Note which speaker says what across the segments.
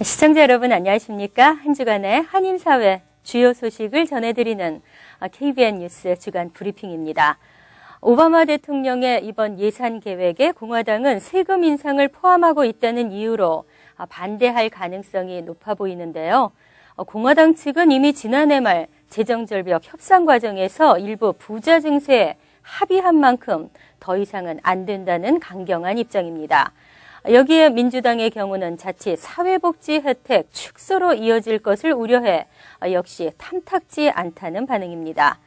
Speaker 1: 시청자 여러분 안녕하십니까? 한 주간의 한인사회 주요 소식을 전해드리는 KBN 뉴스 주간 브리핑입니다. 오바마 대통령의 이번 예산 계획에 공화당은 세금 인상을 포함하고 있다는 이유로 반대할 가능성이 높아 보이는데요. 공화당 측은 이미 지난해 말 재정절벽 협상 과정에서 일부 부자 증세에 합의한 만큼 더 이상은 안 된다는 강경한 입장입니다. 여기에 민주당의 경우는 자칫 사회복지 혜택 축소로 이어질 것을 우려해 역시 탐탁지 않다는 반응입니다.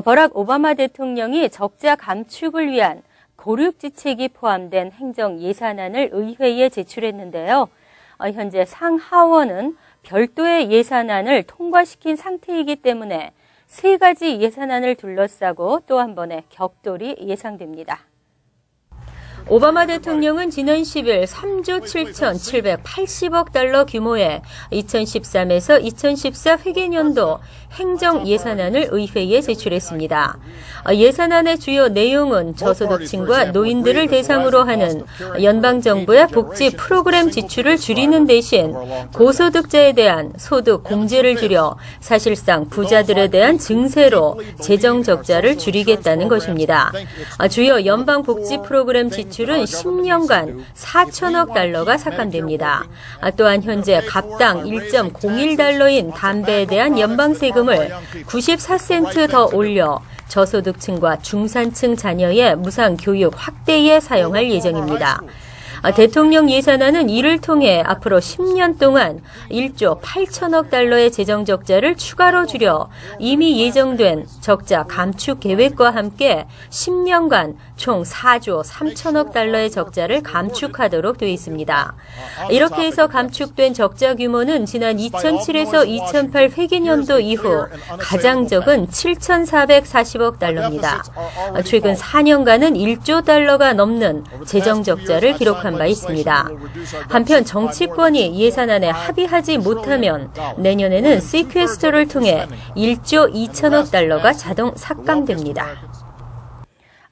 Speaker 1: 버락 오바마 대통령이 적자 감축을 위한 고륙지책이 포함된 행정 예산안을 의회에 제출했는데요. 현재 상하원은 별도의 예산안을 통과시킨 상태이기 때문에 세 가지 예산안을 둘러싸고 또 한 번의 격돌이 예상됩니다. 오바마 대통령은 지난 10일 3조 7,780억 달러 규모의 2013에서 2014 회계년도 행정 예산안을 의회에 제출했습니다. 예산안의 주요 내용은 저소득층과 노인들을 대상으로 하는 연방정부의 복지 프로그램 지출을 줄이는 대신 고소득자에 대한 소득 공제를 줄여 사실상 부자들에 대한 증세로 재정 적자를 줄이겠다는 것입니다. 주요 연방 복지 프로그램 지출은 10년간 4천억 달러가 삭감됩니다. 또한 현재 갑당 1.01달러인 담배에 대한 연방세금을 94센트 더 올려 저소득층과 중산층 자녀의 무상 교육 확대에 사용할 예정입니다. 대통령 예산안은 이를 통해 앞으로 10년 동안 1조 8천억 달러의 재정 적자를 추가로 줄여 이미 예정된 적자 감축 계획과 함께 10년간 총 4조 3천억 달러의 적자를 감축하도록 되어 있습니다. 이렇게 해서 감축된 적자 규모는 지난 2007에서 2008 회계년도 이후 가장 적은 7,440억 달러입니다. 최근 4년간은 1조 달러가 넘는 재정 적자를 기록한 바 있습니다. 한편 정치권이 예산안에 합의하지 못하면 내년에는 시퀘스터를 통해 1조 2천억 달러가 자동 삭감됩니다.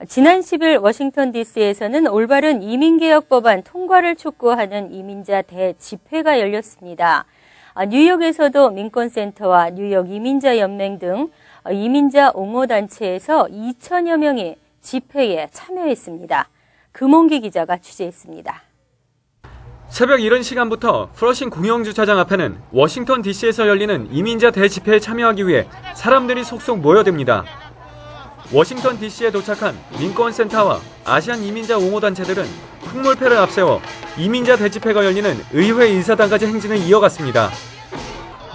Speaker 1: 지난 10일 워싱턴 DC에서는 올바른 이민개혁 법안 통과를 촉구하는 이민자 대집회가 열렸습니다. 뉴욕에서도 민권센터와 뉴욕 이민자 연맹 등 이민자 옹호단체에서 2천여 명이 집회에 참여했습니다. 금홍기 기자가 취재했습니다.
Speaker 2: 새벽 이른 시간부터 프러싱 공영주차장 앞에는 워싱턴 DC에서 열리는 이민자 대집회에 참여하기 위해 사람들이 속속 모여듭니다. 워싱턴 DC에 도착한 민권센터와 아시안 이민자 옹호단체들은 풍물패를 앞세워 이민자 대집회가 열리는 의회 인사당까지 행진을 이어갔습니다.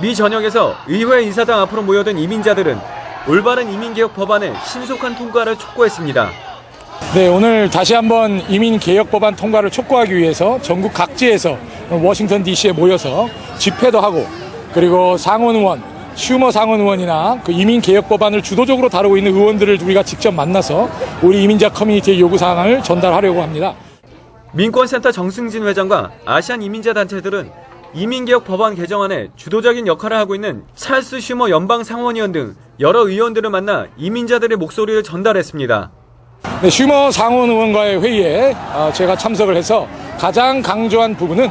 Speaker 2: 미 전역에서 의회 인사당 앞으로 모여든 이민자들은 올바른 이민개혁 법안의 신속한 통과를 촉구했습니다.
Speaker 3: 네, 오늘 다시 한번 이민개혁 법안 통과를 촉구하기 위해서 전국 각지에서 워싱턴 DC에 모여서 집회도 하고 그리고 상원의원, 슈머 상원의원이나 그 이민개혁 법안을 주도적으로 다루고 있는 의원들을 우리가 직접 만나서 우리 이민자 커뮤니티의 요구사항을 전달하려고 합니다.
Speaker 2: 민권센터 정승진 회장과 아시안 이민자 단체들은 이민개혁 법안 개정안에 주도적인 역할을 하고 있는 찰스 슈머 연방 상원의원 등 여러 의원들을 만나 이민자들의 목소리를 전달했습니다.
Speaker 3: 네, 슈머 상원의원과의 회의에 제가 참석을 해서 가장 강조한 부분은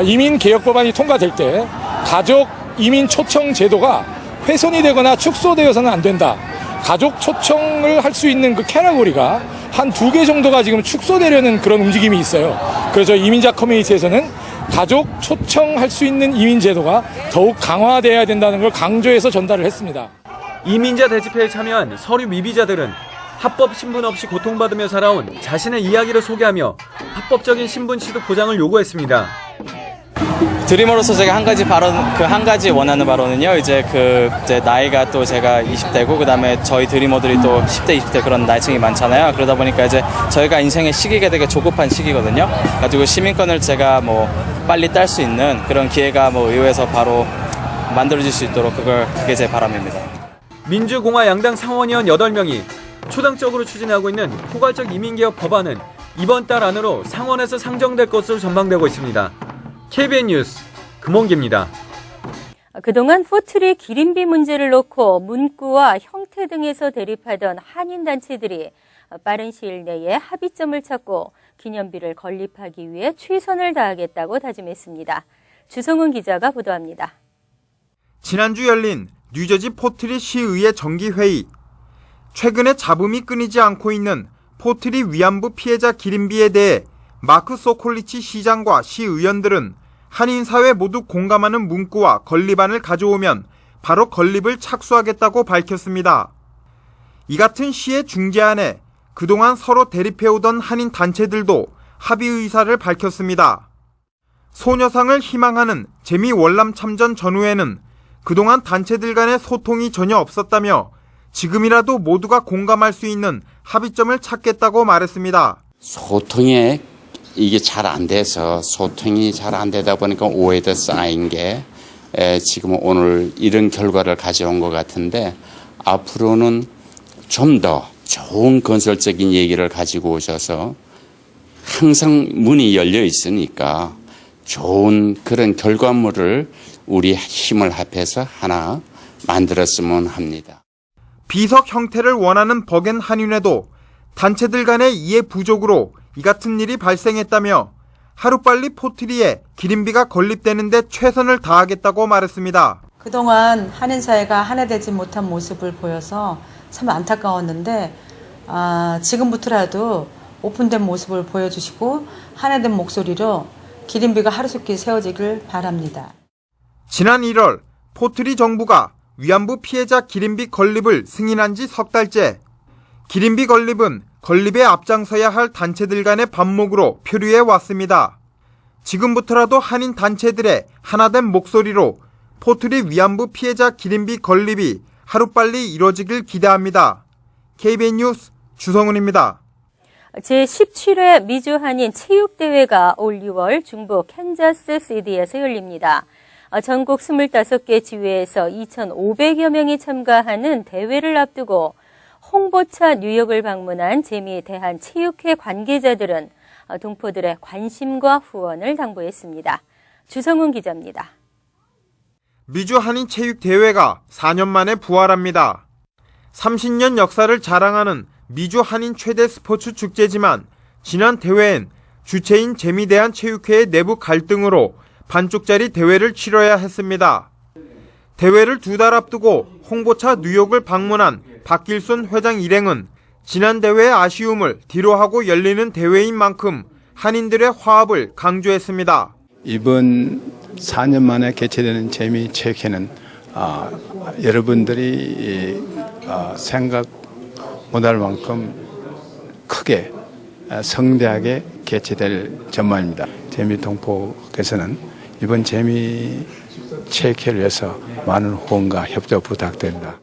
Speaker 3: 이민개혁 법안이 통과될 때 가족 이민 초청 제도가 훼손이 되거나 축소되어서는 안 된다. 가족 초청을 할 수 있는 그 캐러고리가 한 2개 정도가 지금 축소되려는 그런 움직임이 있어요. 그래서 이민자 커뮤니티에서는 가족 초청할 수 있는 이민 제도가 더욱 강화돼야 된다는 걸 강조해서 전달을 했습니다.
Speaker 2: 이민자 대집회에 참여한 서류 미비자들은 합법 신분 없이 고통받으며 살아온 자신의 이야기를 소개하며 합법적인 신분 취득 보장을 요구했습니다.
Speaker 4: 드리머로서 제가 한 가지 원하는 바로는요, 이제 나이가 또 제가 20대고, 그 다음에 저희 드리머들이 또 10대, 20대 그런 나이층이 많잖아요. 그러다 보니까 이제 저희가 인생의 시기가 되게 조급한 시기거든요. 가지고 시민권을 제가 빨리 딸 수 있는 그런 기회가 의회에서 바로 만들어질 수 있도록 그게 제 바람입니다.
Speaker 2: 민주공화 양당 상원의원 8명이 초당적으로 추진하고 있는 포괄적 이민개혁 법안은 이번 달 안으로 상원에서 상정될 것으로 전망되고 있습니다. KBN 뉴스 금홍기입니다.
Speaker 1: 그동안 포트리 기린비 문제를 놓고 문구와 형태 등에서 대립하던 한인단체들이 빠른 시일 내에 합의점을 찾고 기념비를 건립하기 위해 최선을 다하겠다고 다짐했습니다. 주성훈 기자가 보도합니다.
Speaker 5: 지난주 열린 뉴저지 포트리 시의회 정기회의. 최근에 잡음이 끊이지 않고 있는 포트리 위안부 피해자 기림비에 대해 마크 소콜리치 시장과 시의원들은 한인사회 모두 공감하는 문구와 건립안을 가져오면 바로 건립을 착수하겠다고 밝혔습니다. 이 같은 시의 중재안에 그동안 서로 대립해오던 한인 단체들도 합의 의사를 밝혔습니다. 소녀상을 희망하는 재미 월남 참전 전후에는 그동안 단체들 간의 소통이 전혀 없었다며 지금이라도 모두가 공감할 수 있는 합의점을 찾겠다고 말했습니다.
Speaker 6: 소통에 이게 잘 안 돼서 소통이 잘 안 되다 보니까 오해도 쌓인 게 지금 오늘 이런 결과를 가져온 것 같은데 앞으로는 좀 더 좋은 건설적인 얘기를 가지고 오셔서 항상 문이 열려 있으니까 좋은 그런 결과물을 우리 힘을 합해서 하나 만들었으면 합니다.
Speaker 5: 비석 형태를 원하는 버겐 한인회도 단체들 간의 이해 부족으로 이 같은 일이 발생했다며 하루빨리 포트리에 기림비가 건립되는데 최선을 다하겠다고 말했습니다.
Speaker 7: 그동안 한인사회가 하나 되지 못한 모습을 보여서 참 안타까웠는데 지금부터라도 오픈된 모습을 보여주시고 하나된 목소리로 기림비가 하루속히 세워지길 바랍니다.
Speaker 5: 지난 1월 포트리 정부가 위안부 피해자 기림비 건립을 승인한 지 석 달째. 기림비 건립은 건립에 앞장서야 할 단체들 간의 반목으로 표류해 왔습니다. 지금부터라도 한인 단체들의 하나된 목소리로 포트리 위안부 피해자 기림비 건립이 하루빨리 이뤄지길 기대합니다. KBN 뉴스 주성훈입니다.
Speaker 1: 제17회 미주 한인 체육대회가 올 6월 중부 캔자스 시티에서 열립니다. 전국 25개 지회에서 2,500여 명이 참가하는 대회를 앞두고 홍보차 뉴욕을 방문한 재미 대한체육회 관계자들은 동포들의 관심과 후원을 당부했습니다. 주성훈 기자입니다.
Speaker 5: 미주 한인 체육대회가 4년 만에 부활합니다. 30년 역사를 자랑하는 미주 한인 최대 스포츠 축제지만 지난 대회엔 주체인 재미대한체육회의 내부 갈등으로 반쪽짜리 대회를 치러야 했습니다. 대회를 2달 앞두고 홍보차 뉴욕을 방문한 박길순 회장 일행은 지난 대회의 아쉬움을 뒤로하고 열리는 대회인 만큼 한인들의 화합을 강조했습니다.
Speaker 8: 이번 4년 만에 개최되는 재미체육회는 여러분들이 생각 못할 만큼 크게 성대하게 개최될 전망입니다. 재미동포께서는 이번 재미체육회를 위해서 많은 후원과 협조 부탁드립니다.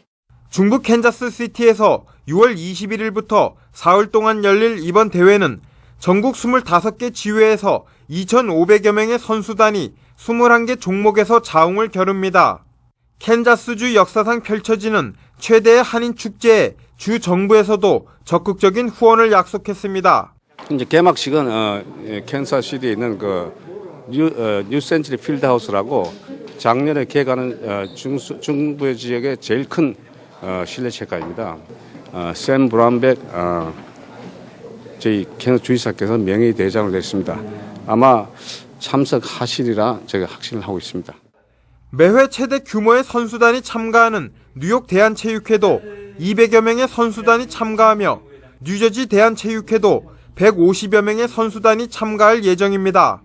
Speaker 5: 중부 캔자스 시티에서 6월 21일부터 사흘 동안 열릴 이번 대회는 전국 25개 지회에서 2,500여 명의 선수단이 21개 종목에서 자웅을 겨룹니다. 캔자스주 역사상 펼쳐지는 최대의 한인 축제에 주 정부에서도 적극적인 후원을 약속했습니다.
Speaker 9: 이제 개막식은 캔자스시티에 있는 뉴센츄리 필드하우스라고 작년에 개관한 중부 지역의 제일 큰 실내 체육관입니다. 샘 브라운백 저희 캔자스 주지사께서 명예대장을 냈습니다. 아마 참석하시리라 제가 확신을 하고 있습니다.
Speaker 5: 매회 최대 규모의 선수단이 참가하는 뉴욕 대한체육회도 200여 명의 선수단이 참가하며 뉴저지 대한체육회도 150여 명의 선수단이 참가할 예정입니다.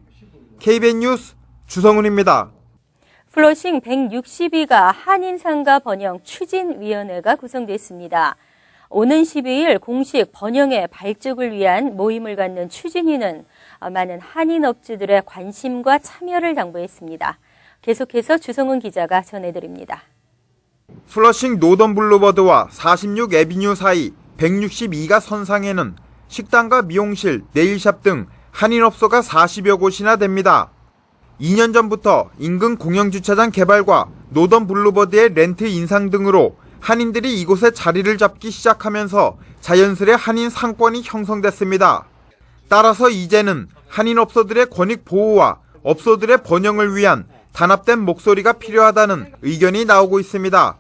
Speaker 5: KBN 뉴스 주성훈입니다.
Speaker 1: 플러싱 162가 한인상가 번영 추진위원회가 구성됐습니다. 오는 12일 공식 번영의 발족을 위한 모임을 갖는 추진위는 많은 한인 업주들의 관심과 참여를 당부했습니다. 계속해서 주성훈 기자가 전해드립니다.
Speaker 5: 플러싱 노던 블루버드와 46 애비뉴 사이 162가 선상에는 식당과 미용실, 네일샵 등 한인업소가 40여 곳이나 됩니다. 2년 전부터 인근 공영주차장 개발과 노던 블루버드의 렌트 인상 등으로 한인들이 이곳에 자리를 잡기 시작하면서 자연스레 한인 상권이 형성됐습니다. 따라서 이제는 한인업소들의 권익 보호와 업소들의 번영을 위한 단합된 목소리가 필요하다는 의견이 나오고 있습니다.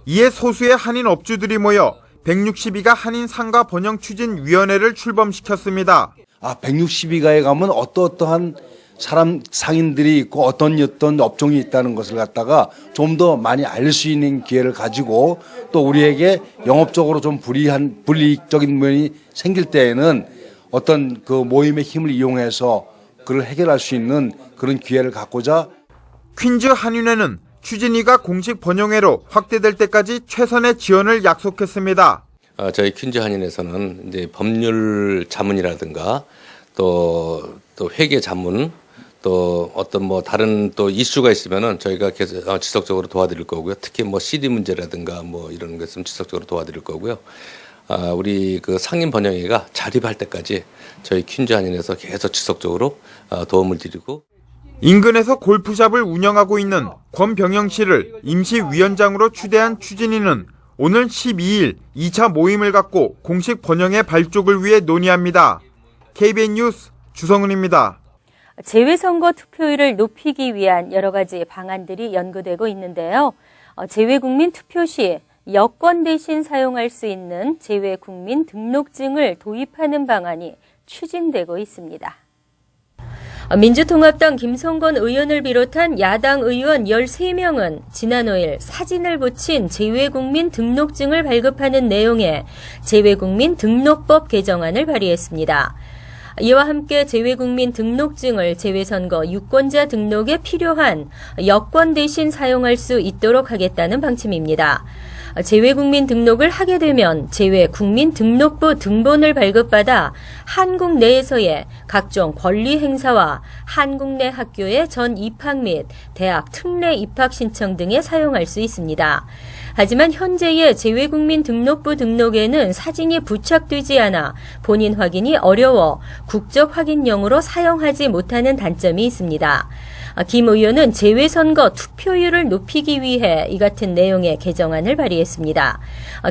Speaker 5: 이에 소수의 한인 업주들이 모여 162가 한인 상가 번영 추진위원회를 출범시켰습니다.
Speaker 10: 162가에 가면 어떠한 상인들이 있고 어떤 업종이 있다는 것을 갖다가 좀 더 많이 알 수 있는 기회를 가지고 또 우리에게 영업적으로 좀 불이익적인 면이 생길 때에는 어떤 그 모임의 힘을 이용해서 그걸 해결할 수 있는 그런 기회를 갖고자
Speaker 5: 퀸즈 한인회는 추진위가 공식 번영회로 확대될 때까지 최선의 지원을 약속했습니다.
Speaker 11: 저희 퀸즈 한인회에서는 이제 법률 자문이라든가 또 회계 자문 또 어떤 뭐 다른 또 이슈가 있으면은 저희가 계속 지속적으로 도와드릴 거고요. 특히 뭐 CD 문제라든가 뭐 이런 것은 지속적으로 도와드릴 거고요. 우리 그 상임 번영회가 자립할 때까지 저희 퀸즈 한인회에서 계속 지속적으로 도움을 드리고
Speaker 5: 인근에서 골프샵을 운영하고 있는 권병영 씨를 임시위원장으로 추대한 추진위는 오늘 12일 2차 모임을 갖고 공식 번영회 발족을 위해 논의합니다. KBN 뉴스 주성은입니다.
Speaker 1: 재외선거 투표율을 높이기 위한 여러 가지 방안들이 연구되고 있는데요. 재외국민 투표 시 여권 대신 사용할 수 있는 재외국민 등록증을 도입하는 방안이 추진되고 있습니다. 민주통합당 김성건 의원을 비롯한 야당 의원 13명은 지난 5일 사진을 붙인 재외국민 등록증을 발급하는 내용의 재외국민 등록법 개정안을 발의했습니다. 이와 함께 재외국민 등록증을 재외선거 유권자 등록에 필요한 여권 대신 사용할 수 있도록 하겠다는 방침입니다. 재외국민 등록을 하게 되면 재외국민등록부 등본을 발급받아 한국 내에서의 각종 권리 행사와 한국 내 학교의 전 입학 및 대학 특례 입학 신청 등에 사용할 수 있습니다. 하지만 현재의 재외국민등록부 등록에는 사진이 부착되지 않아 본인 확인이 어려워 국적 확인용으로 사용하지 못하는 단점이 있습니다. 김 의원은 재외선거 투표율을 높이기 위해 이 같은 내용의 개정안을 발의했습니다.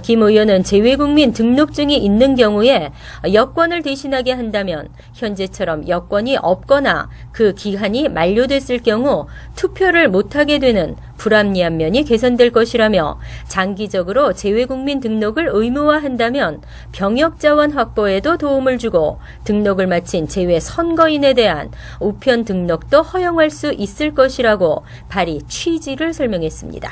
Speaker 1: 김 의원은 재외국민 등록증이 있는 경우에 여권을 대신하게 한다면 현재처럼 여권이 없거나 그 기한이 만료됐을 경우 투표를 못하게 되는 불합리한 면이 개선될 것이라며 장기적으로 재외국민 등록을 의무화한다면 병역자원 확보에도 도움을 주고 등록을 마친 재외 선거인에 대한 우편 등록도 허용할 수 있을 것이라고 발의 취지를 설명했습니다.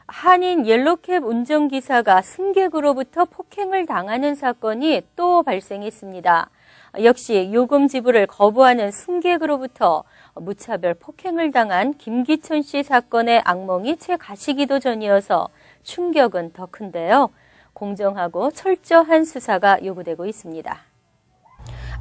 Speaker 1: 한인 옐로캡 운전기사가 승객으로부터 폭행을 당하는 사건이 또 발생했습니다. 역시 요금 지불을 거부하는 승객으로부터 무차별 폭행을 당한 김기천 씨 사건의 악몽이 채 가시기도 전이어서 충격은 더 큰데요. 공정하고 철저한 수사가 요구되고 있습니다.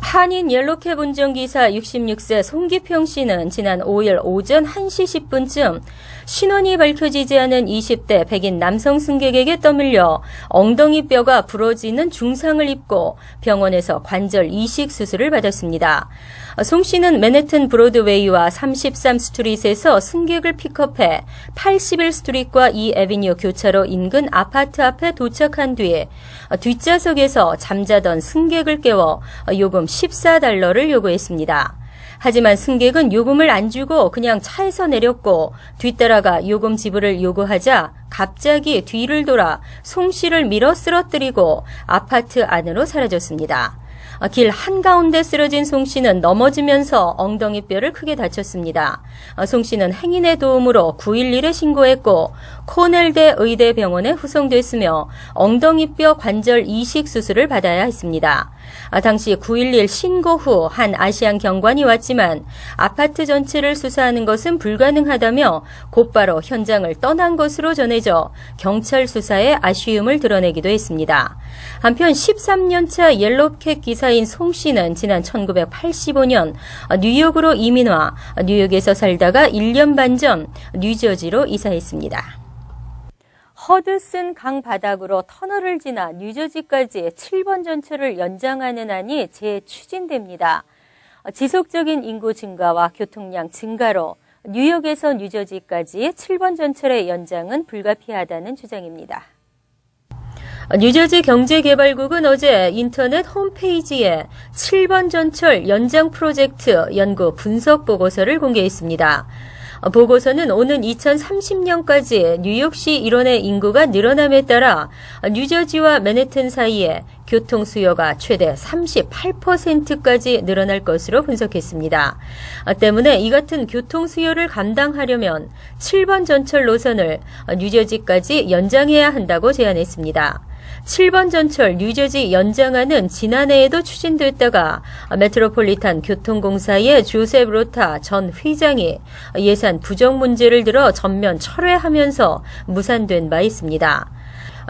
Speaker 1: 한인 옐로캡 운전기사 66세 송기평 씨는 지난 5일 오전 1시 10분쯤 신원이 밝혀지지 않은 20대 백인 남성 승객에게 떠밀려 엉덩이 뼈가 부러지는 중상을 입고 병원에서 관절 이식 수술을 받았습니다. 송 씨는 맨해튼 브로드웨이와 33스트릿에서 승객을 픽업해 81스트릿과 2애비뉴 교차로 인근 아파트 앞에 도착한 뒤 뒷좌석에서 잠자던 승객을 깨워 요금 $14를 요구했습니다. 하지만 승객은 요금을 안 주고 그냥 차에서 내렸고 뒤따라가 요금 지불을 요구하자 갑자기 뒤를 돌아 송 씨를 밀어 쓰러뜨리고 아파트 안으로 사라졌습니다. 길 한가운데 쓰러진 송 씨는 넘어지면서 엉덩이 뼈를 크게 다쳤습니다. 송 씨는 행인의 도움으로 911에 신고했고 코넬대 의대병원에 후송됐으며 엉덩이 뼈 관절 이식 수술을 받아야 했습니다. 당시 911 신고 후 한 아시안 경관이 왔지만 아파트 전체를 수사하는 것은 불가능하다며 곧바로 현장을 떠난 것으로 전해져 경찰 수사에 아쉬움을 드러내기도 했습니다. 한편 13년차 옐로캡 기사인 송 씨는 지난 1985년 뉴욕으로 이민와 뉴욕에서 살다가 1년 반 전 뉴저지로 이사했습니다. 허드슨 강 바닥으로 터널을 지나 뉴저지까지 7번 전철을 연장하는 안이 재추진됩니다. 지속적인 인구 증가와 교통량 증가로 뉴욕에서 뉴저지까지 7번 전철의 연장은 불가피하다는 주장입니다. 뉴저지 경제개발국은 어제 인터넷 홈페이지에 7번 전철 연장 프로젝트 연구 분석 보고서를 공개했습니다. 보고서는 오는 2030년까지 뉴욕시 일원의 인구가 늘어남에 따라 뉴저지와 맨해튼 사이에 교통 수요가 최대 38%까지 늘어날 것으로 분석했습니다. 때문에 이 같은 교통 수요를 감당하려면 7번 전철 노선을 뉴저지까지 연장해야 한다고 제안했습니다. 7번 전철 뉴저지 연장안은 지난해에도 추진됐다가 메트로폴리탄 교통공사의 조셉 로타 전 회장이 예산 부정 문제를 들어 전면 철회하면서 무산된 바 있습니다.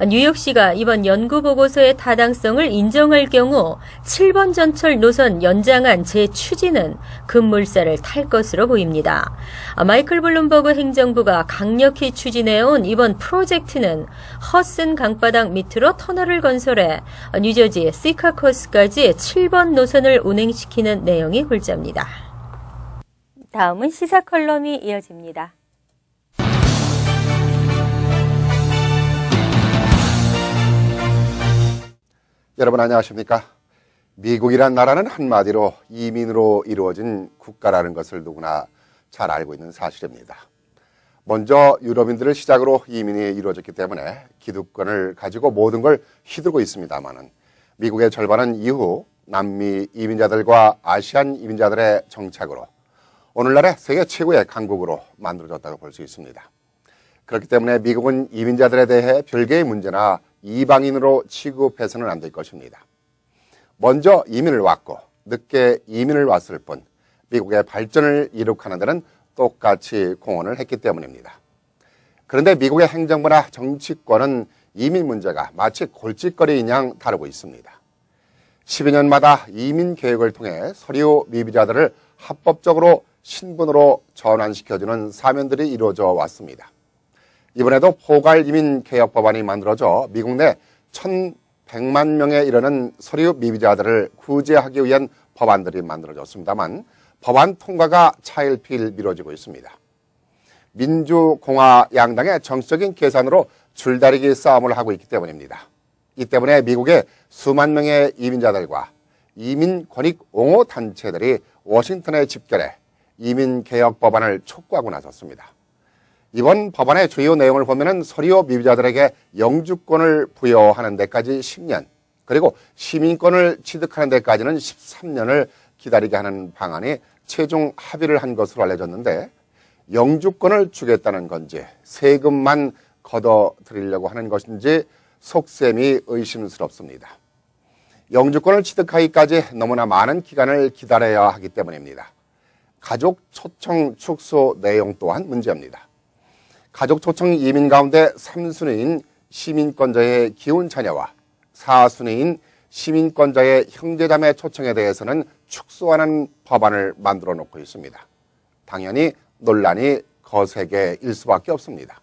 Speaker 1: 뉴욕시가 이번 연구 보고서의 타당성을 인정할 경우 7번 전철 노선 연장안 재추진은 급물살을 탈 것으로 보입니다. 마이클 블룸버그 행정부가 강력히 추진해온 이번 프로젝트는 허슨 강바닥 밑으로 터널을 건설해 뉴저지 시카코스까지 7번 노선을 운행시키는 내용이 골자입니다. 다음은 시사 컬럼이 이어집니다.
Speaker 12: 여러분 안녕하십니까? 미국이란 나라는 한마디로 이민으로 이루어진 국가라는 것을 누구나 잘 알고 있는 사실입니다. 먼저 유럽인들을 시작으로 이민이 이루어졌기 때문에 기득권을 가지고 모든 걸 휘두르고 있습니다만은 미국의 절반은 이후 남미 이민자들과 아시안 이민자들의 정착으로 오늘날의 세계 최고의 강국으로 만들어졌다고 볼 수 있습니다. 그렇기 때문에 미국은 이민자들에 대해 별개의 문제나 이방인으로 취급해서는 안 될 것입니다. 먼저 이민을 왔고 늦게 이민을 왔을 뿐 미국의 발전을 이룩하는 데는 똑같이 공헌을 했기 때문입니다. 그런데 미국의 행정부나 정치권은 이민 문제가 마치 골칫거리인 양 다루고 있습니다. 12년마다 이민 계획을 통해 서류 미비자들을 합법적으로 신분으로 전환시켜주는 사면들이 이루어져 왔습니다. 이번에도 포괄 이민 개혁 법안이 만들어져 미국 내 1,100만 명에 이르는 서류 미비자들을 구제하기 위한 법안들이 만들어졌습니다만 법안 통과가 차일피일 미뤄지고 있습니다. 민주공화 양당의 정치적인 계산으로 줄다리기 싸움을 하고 있기 때문입니다. 이 때문에 미국의 수만 명의 이민자들과 이민 권익 옹호 단체들이 워싱턴에 집결해 이민 개혁 법안을 촉구하고 나섰습니다. 이번 법안의 주요 내용을 보면 서류 미비자들에게 영주권을 부여하는 데까지 10년, 그리고 시민권을 취득하는 데까지는 13년을 기다리게 하는 방안이 최종 합의를 한 것으로 알려졌는데 영주권을 주겠다는 건지 세금만 걷어들이려고 하는 것인지 속셈이 의심스럽습니다. 영주권을 취득하기까지 너무나 많은 기간을 기다려야 하기 때문입니다. 가족 초청 축소 내용 또한 문제입니다. 가족 초청 이민 가운데 3순위인 시민권자의 기혼 자녀와 4순위인 시민권자의 형제자매 초청에 대해서는 축소하는 법안을 만들어 놓고 있습니다. 당연히 논란이 거세게 일 수밖에 없습니다.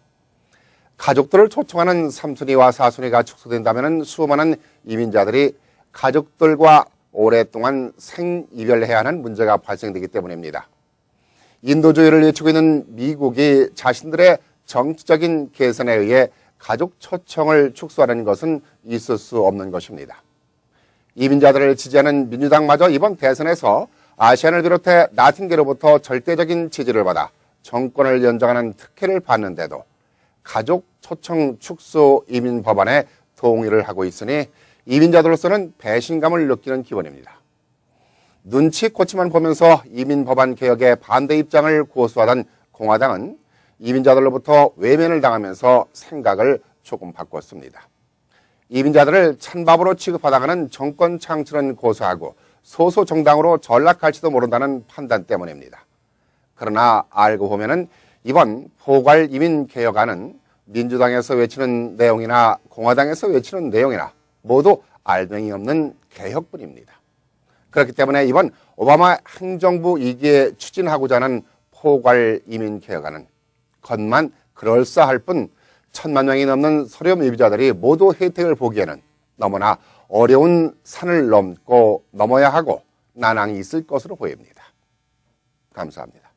Speaker 12: 가족들을 초청하는 3순위와 4순위가 축소된다면 수많은 이민자들이 가족들과 오랫동안 생이별해야 하는 문제가 발생되기 때문입니다. 인도주의를 외치고 있는 미국이 자신들의 정치적인 계산에 의해 가족 초청을 축소하는 것은 있을 수 없는 것입니다. 이민자들을 지지하는 민주당마저 이번 대선에서 아시안을 비롯해 나틴계로부터 절대적인 지지를 받아 정권을 연장하는 특혜를 받는데도 가족 초청 축소 이민 법안에 동의를 하고 있으니 이민자들로서는 배신감을 느끼는 기분입니다. 눈치코치만 보면서 이민 법안 개혁에 반대 입장을 고수하던 공화당은 이민자들로부터 외면을 당하면서 생각을 조금 바꿨습니다. 이민자들을 찬밥으로 취급하다가는 정권 창출은 고수하고 소수 정당으로 전락할지도 모른다는 판단 때문입니다. 그러나 알고 보면은 이번 포괄 이민 개혁안은 민주당에서 외치는 내용이나 공화당에서 외치는 내용이나 모두 알맹이 없는 개혁뿐입니다. 그렇기 때문에 이번 오바마 행정부 2기에 추진하고자 하는 포괄 이민 개혁안은 겉만 그럴싸할 뿐 1,000만 명이 넘는 서류 미비자들이 모두 혜택을 보기에는 너무나 어려운 산을 넘고 넘어야 하고 난항이 있을 것으로 보입니다. 감사합니다.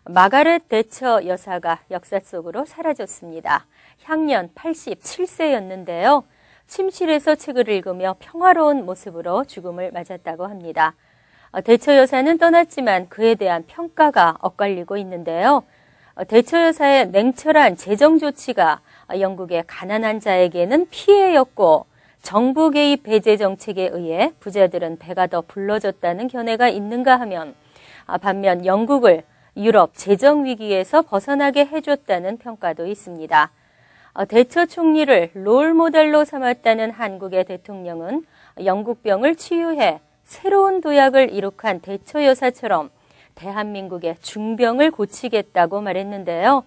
Speaker 1: 마가렛 대처 여사가 역사 속으로 사라졌습니다. 향년 87세였는데요. 침실에서 책을 읽으며 평화로운 모습으로 죽음을 맞았다고 합니다. 대처 여사는 떠났지만 그에 대한 평가가 엇갈리고 있는데요. 대처 여사의 냉철한 재정 조치가 영국의 가난한 자에게는 피해였고 정부 개입 배제 정책에 의해 부자들은 배가 더 불러졌다는 견해가 있는가 하면 반면 영국을 유럽 재정 위기에서 벗어나게 해줬다는 평가도 있습니다. 대처 총리를 롤 모델로 삼았다는 한국의 대통령은 영국병을 치유해 새로운 도약을 이룩한 대처 여사처럼 대한민국의 중병을 고치겠다고 말했는데요.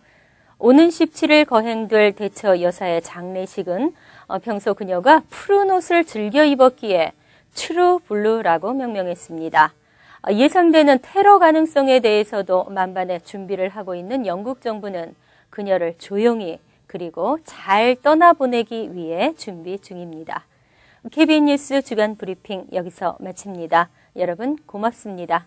Speaker 1: 오는 17일 거행될 대처 여사의 장례식은 평소 그녀가 푸른 옷을 즐겨 입었기에 트루 블루라고 명명했습니다. 예상되는 테러 가능성에 대해서도 만반의 준비를 하고 있는 영국 정부는 그녀를 조용히 그리고 잘 떠나보내기 위해 준비 중입니다. KBN 뉴스 주간 브리핑 여기서 마칩니다. 여러분 고맙습니다.